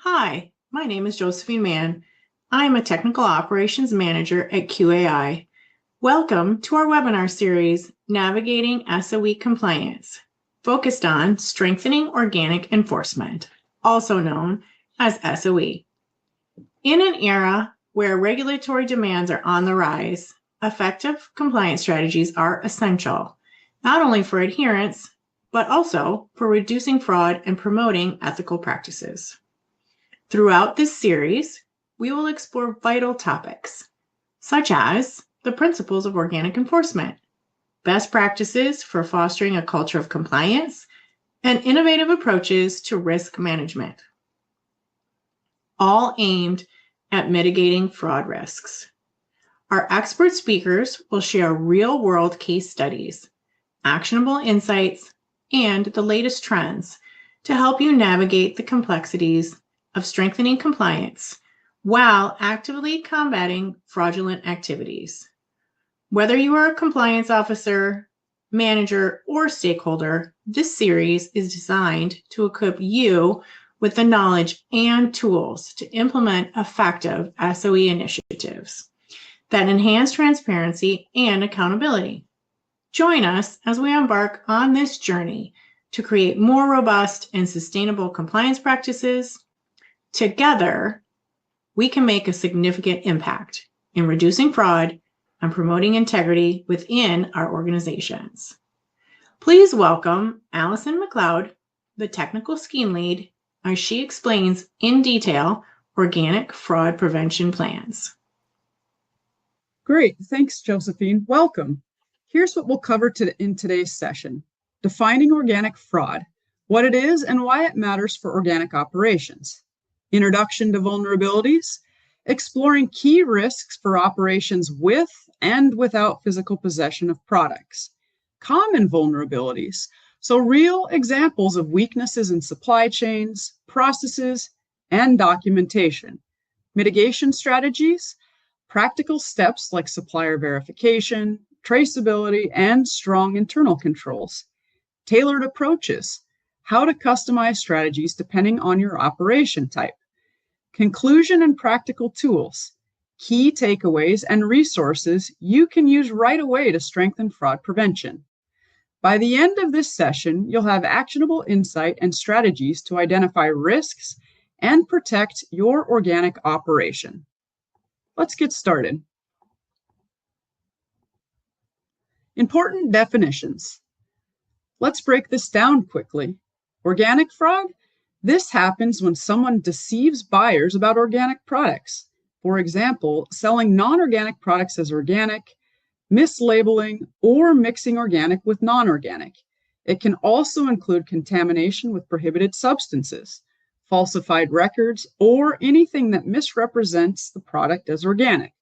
Hi, my name is Josephine Mann. I am a Technical Operations Manager at QAI. Welcome to our webinar series, Navigating SOE Compliance, focused on strengthening organic enforcement, also known as SOE. In an era where regulatory demands are on the rise, effective compliance strategies are essential, not only for adherence, but also for reducing fraud and promoting ethical practices. Throughout this series, we will explore vital topics, such as the principles of organic enforcement, best practices for fostering a culture of compliance, and innovative approaches to risk management, all aimed at mitigating fraud risks. Our expert speakers will share real-world case studies, actionable insights, and the latest trends to help you navigate the complexities of strengthening compliance while actively combating fraudulent activities. Whether you are a compliance officer, manager, or stakeholder, this series is designed to equip you with the knowledge and tools to implement effective SOE initiatives that enhance transparency and accountability. Join us as we embark on this journey to create more robust and sustainable compliance practices. Together, we can make a significant impact in reducing fraud and promoting integrity within our organizations. Please welcome Allison McLeod, the Technical Scheme Lead, as she explains in detail organic fraud prevention plans. Great, thanks, Josephine. Welcome. Here's what we'll cover in today's session: defining organic fraud, what it is and why it matters for organic operations. Introduction to vulnerabilities, exploring key risks for operations with and without physical possession of products. Common vulnerabilities, so real examples of weaknesses in supply chains, processes, and documentation. Mitigation strategies, practical steps like supplier verification, traceability, and strong internal controls. Tailored approaches, how to customize strategies depending on your operation type. Conclusion and practical tools, key takeaways and resources you can use right away to strengthen fraud prevention. By the end of this session, you'll have actionable insight and strategies to identify risks and protect your organic operation. Let's get started. Important definitions. Let's break this down quickly. Organic fraud? This happens when someone deceives buyers about organic products. For example, selling non-organic products as organic, mislabeling, or mixing organic with non-organic. It can also include contamination with prohibited substances, falsified records, or anything that misrepresents the product as organic.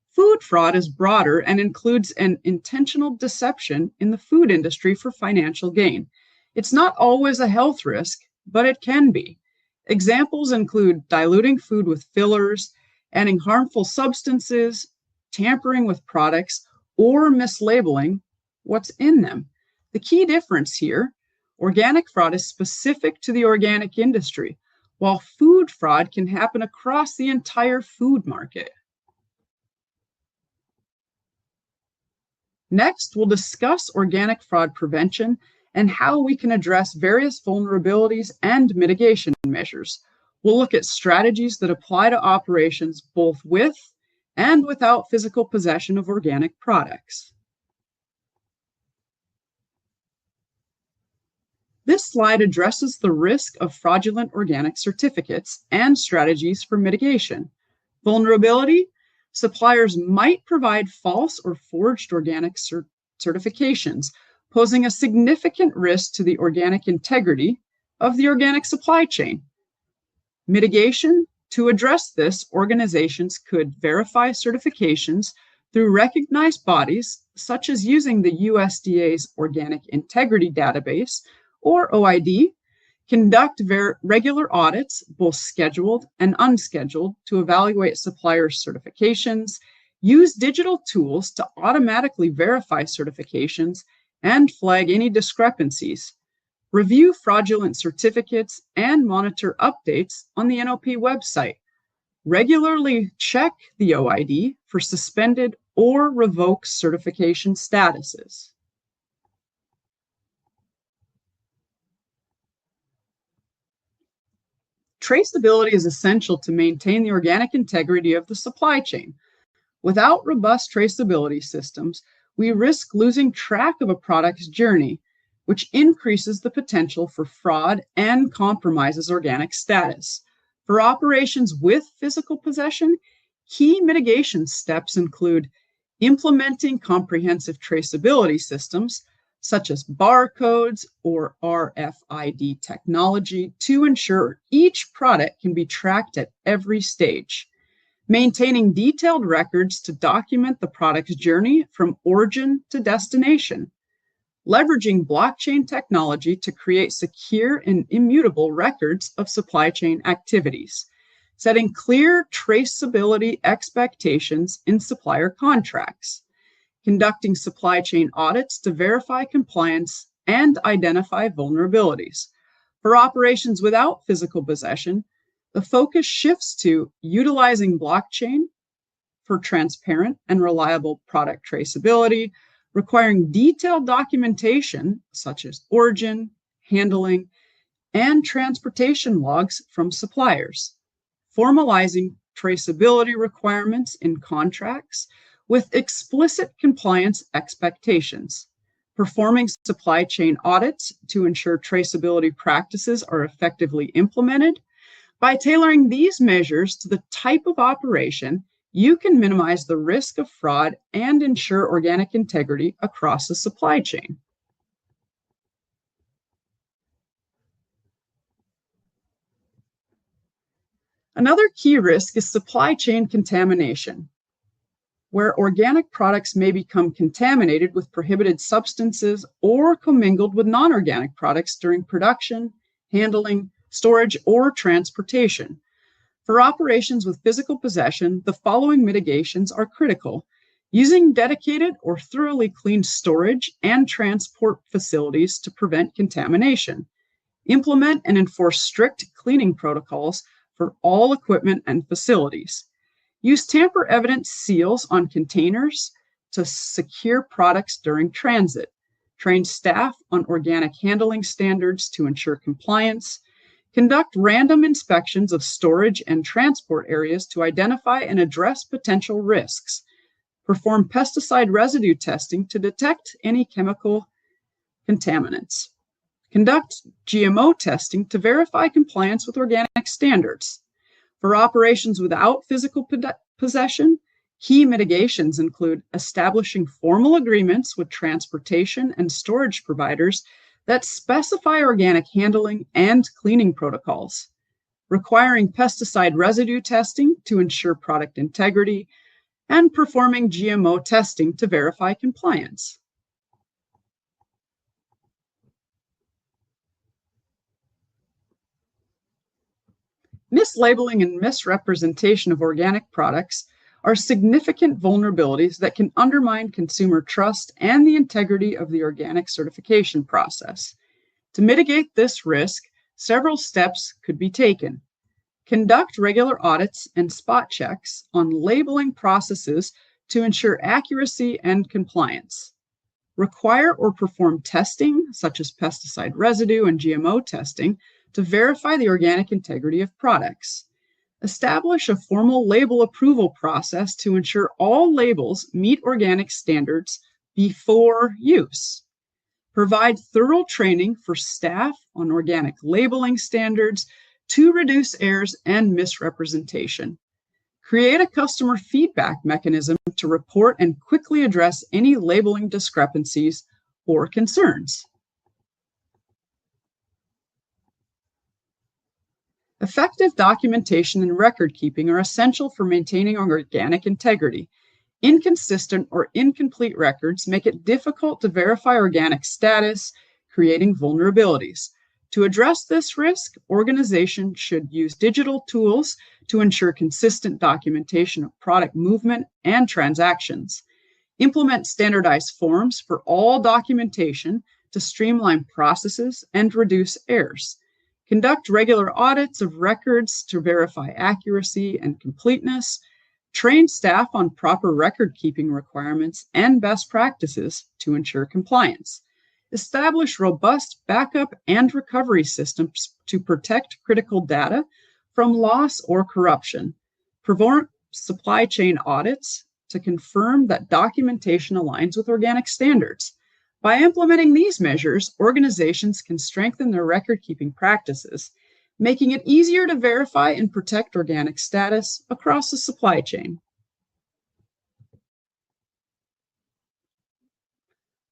Food fraud is broader and includes an intentional deception in the food industry for financial gain. It's not always a health risk, but it can be. Examples include diluting food with fillers, adding harmful substances, tampering with products, or mislabeling what's in them. The key difference here, organic fraud is specific to the organic industry, while food fraud can happen across the entire food market. Next, we'll discuss organic fraud prevention and how we can address various vulnerabilities and mitigation measures. We'll look at strategies that apply to operations both with and without physical possession of organic products. This slide addresses the risk of fraudulent organic certificates and strategies for mitigation. Vulnerability: suppliers might provide false or forged organic certifications, posing a significant risk to the organic integrity of the organic supply chain. Mitigation: to address this, organizations could verify certifications through recognized bodies, such as using the USDA's Organic Integrity Database, or OID, conduct regular audits, both scheduled and unscheduled, to evaluate supplier certifications, use digital tools to automatically verify certifications, and flag any discrepancies. review fraudulent certificates, and monitor updates on the NOP website. Regularly check the OID for suspended or revoked certification statuses. Traceability is essential to maintain the organic integrity of the supply chain. Without robust traceability systems, we risk losing track of a product's journey, which increases the potential for fraud and compromises organic status. For operations with physical possession, key mitigation steps include implementing comprehensive traceability systems, such as barcodes or RFID technology, to ensure each product can be tracked at every stage. Maintaining detailed records to document the product's journey from origin to destination. Leveraging blockchain technology to create secure and immutable records of supply chain activities. Setting clear traceability expectations in supplier contracts. Conducting supply chain audits to verify compliance and identify vulnerabilities. For operations without physical possession, the focus shifts to utilizing blockchain for transparent and reliable product traceability, requiring detailed documentation such as origin, handling, and transportation logs from suppliers. Formalizing traceability requirements in contracts with explicit compliance expectations, performing supply chain audits to ensure traceability practices are effectively implemented. By tailoring these measures to the type of operation, you can minimize the risk of fraud and ensure organic integrity across the supply chain. Another key risk is supply chain contamination, where organic products may become contaminated with prohibited substances or commingled with non-organic products during production, handling, storage, or transportation. For operations with physical possession, the following mitigations are critical. Using dedicated or thoroughly cleaned storage and transport facilities to prevent contamination. Implement and enforce strict cleaning protocols for all equipment and facilities. Use tamper-evident seals on containers to secure products during transit. Train staff on organic handling standards to ensure compliance. Conduct random inspections of storage and transport areas to identify and address potential risks. Perform pesticide residue testing to detect any chemical contaminants. Conduct GMO testing to verify compliance with organic standards. For operations without physical possession, key mitigations include establishing formal agreements with transportation and storage providers that specify organic handling and cleaning protocols, requiring pesticide residue testing to ensure product integrity, and performing GMO testing to verify compliance. Mislabeling and misrepresentation of organic products are significant vulnerabilities that can undermine consumer trust and the integrity of the organic certification process. To mitigate this risk, several steps could be taken. Conduct regular audits and spot checks on labeling processes to ensure accuracy and compliance. Require or perform testing, such as pesticide residue and GMO testing, to verify the organic integrity of products. Establish a formal label approval process to ensure all labels meet organic standards before use. Provide thorough training for staff on organic labeling standards to reduce errors and misrepresentation. Create a customer feedback mechanism to report and quickly address any labeling discrepancies or concerns. Effective documentation and record keeping are essential for maintaining organic integrity. Inconsistent or incomplete records make it difficult to verify organic status, creating vulnerabilities. To address this risk, organizations should use digital tools to ensure consistent documentation of product movement and transactions. Implement standardized forms for all documentation to streamline processes and reduce errors. Conduct regular audits of records to verify accuracy and completeness. Train staff on proper record-keeping requirements and best practices to ensure compliance. Establish robust backup and recovery systems to protect critical data from loss or corruption. Perform supply chain audits to confirm that documentation aligns with organic standards. By implementing these measures, organizations can strengthen their record-keeping practices, making it easier to verify and protect organic status across the supply chain.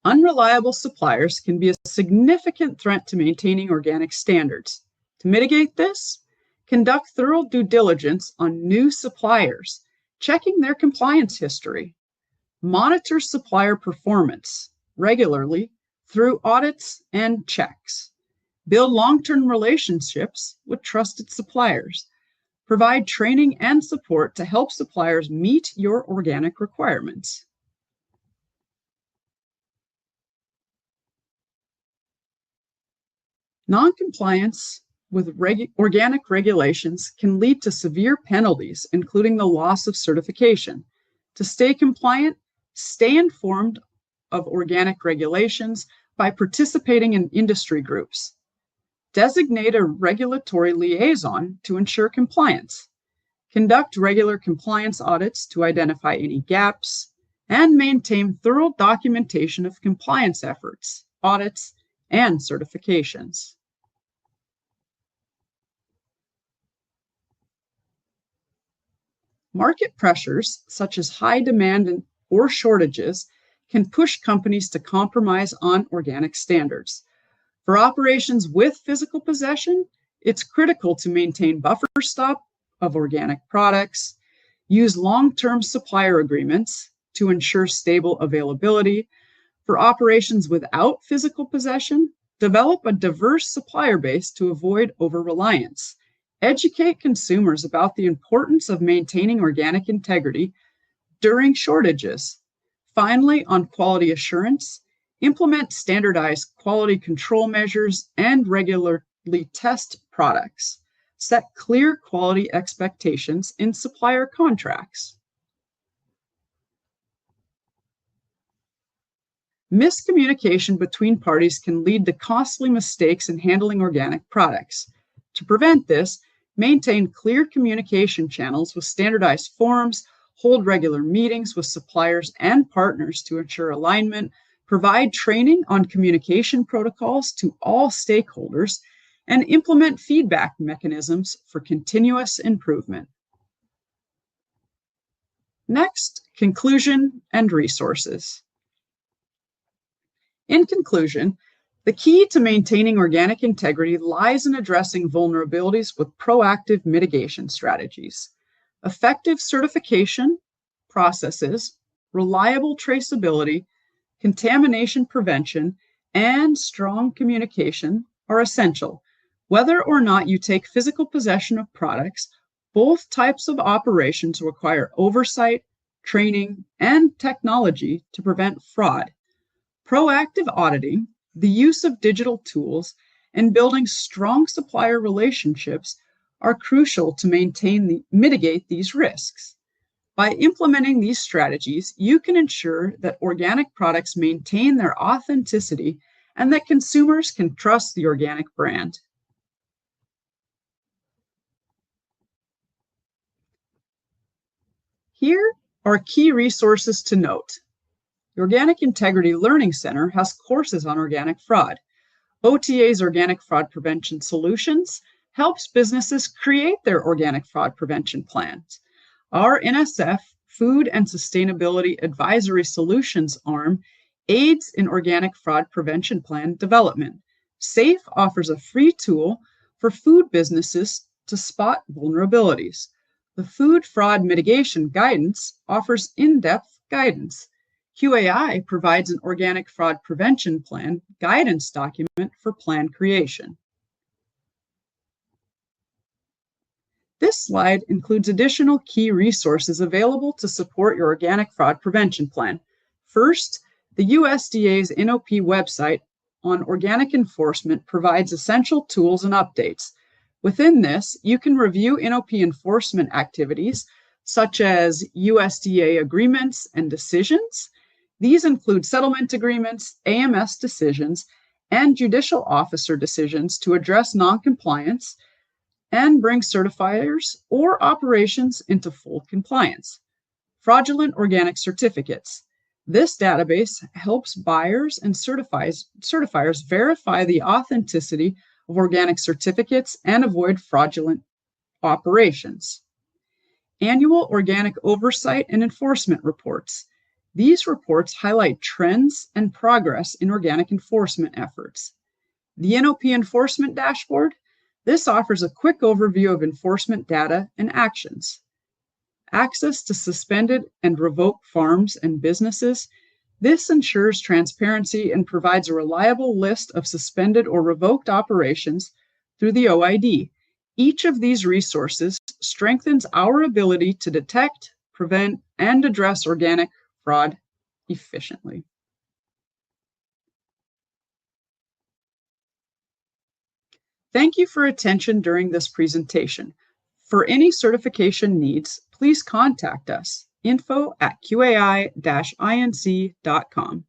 Unreliable suppliers can be a significant threat to maintaining organic standards. To mitigate this, conduct thorough due diligence on new suppliers, checking their compliance history. Monitor supplier performance regularly through audits and checks. Build long-term relationships with trusted suppliers. Provide training and support to help suppliers meet your organic requirements. Non-compliance with organic regulations can lead to severe penalties, including the loss of certification. To stay compliant, stay informed of organic regulations by participating in industry groups. Designate a regulatory liaison to ensure compliance. Conduct regular compliance audits to identify any gaps, and maintain thorough documentation of compliance efforts, audits, and certifications. Market pressures, such as high demand or shortages, can push companies to compromise on organic standards. For operations with physical possession, it's critical to maintain buffer stock of organic products, use long-term supplier agreements to ensure stable availability. For operations without physical possession, develop a diverse supplier base to avoid over-reliance. Educate consumers about the importance of maintaining organic integrity during shortages. Finally, on quality assurance, implement standardized quality control measures and regularly test products. Set clear quality expectations in supplier contracts. Miscommunication between parties can lead to costly mistakes in handling organic products. To prevent this, maintain clear communication channels with standardized forms, hold regular meetings with suppliers and partners to ensure alignment, provide training on communication protocols to all stakeholders, and implement feedback mechanisms for continuous improvement. Next, conclusion and resources. In conclusion, the key to maintaining organic integrity lies in addressing vulnerabilities with proactive mitigation strategies. Effective certification processes, reliable traceability, contamination prevention, and strong communication are essential. Whether or not you take physical possession of products, both types of operations require oversight, training, and technology to prevent fraud. Proactive auditing, the use of digital tools, and building strong supplier relationships are crucial to mitigate these risks. By implementing these strategies, you can ensure that organic products maintain their authenticity and that consumers can trust the organic brand. Here are key resources to note. The Organic Integrity Learning Center has courses on organic fraud. OTA's Organic Fraud Prevention Solutions helps businesses create their organic fraud prevention plans. Our NSF Food and Sustainability Advisory Solutions arm aids in organic fraud prevention plan development. SAFE offers a free tool for food businesses to spot vulnerabilities. The Food Fraud Mitigation Guidance offers in-depth guidance. QAI provides an organic fraud prevention plan guidance document for plan creation. This slide includes additional key resources available to support your organic fraud prevention plan. First, the USDA's NOP website on organic enforcement provides essential tools and updates. Within this, you can review NOP enforcement activities such as USDA agreements and decisions. These include settlement agreements, AMS decisions, and judicial officer decisions to address noncompliance and bring certifiers or operations into full compliance. Fraudulent organic certificates. This database helps buyers and certifiers verify the authenticity of organic certificates and avoid fraudulent operations. Annual organic oversight and enforcement reports. These reports highlight trends and progress in organic enforcement efforts. The NOP Enforcement Dashboard. This offers a quick overview of enforcement data and actions. Access to suspended and revoked farms and businesses. This ensures transparency and provides a reliable list of suspended or revoked operations through the OID. Each of these resources strengthens our ability to detect, prevent, and address organic fraud efficiently. Thank you for attention during this presentation. For any certification needs, please contact us, info@qai-inc.com.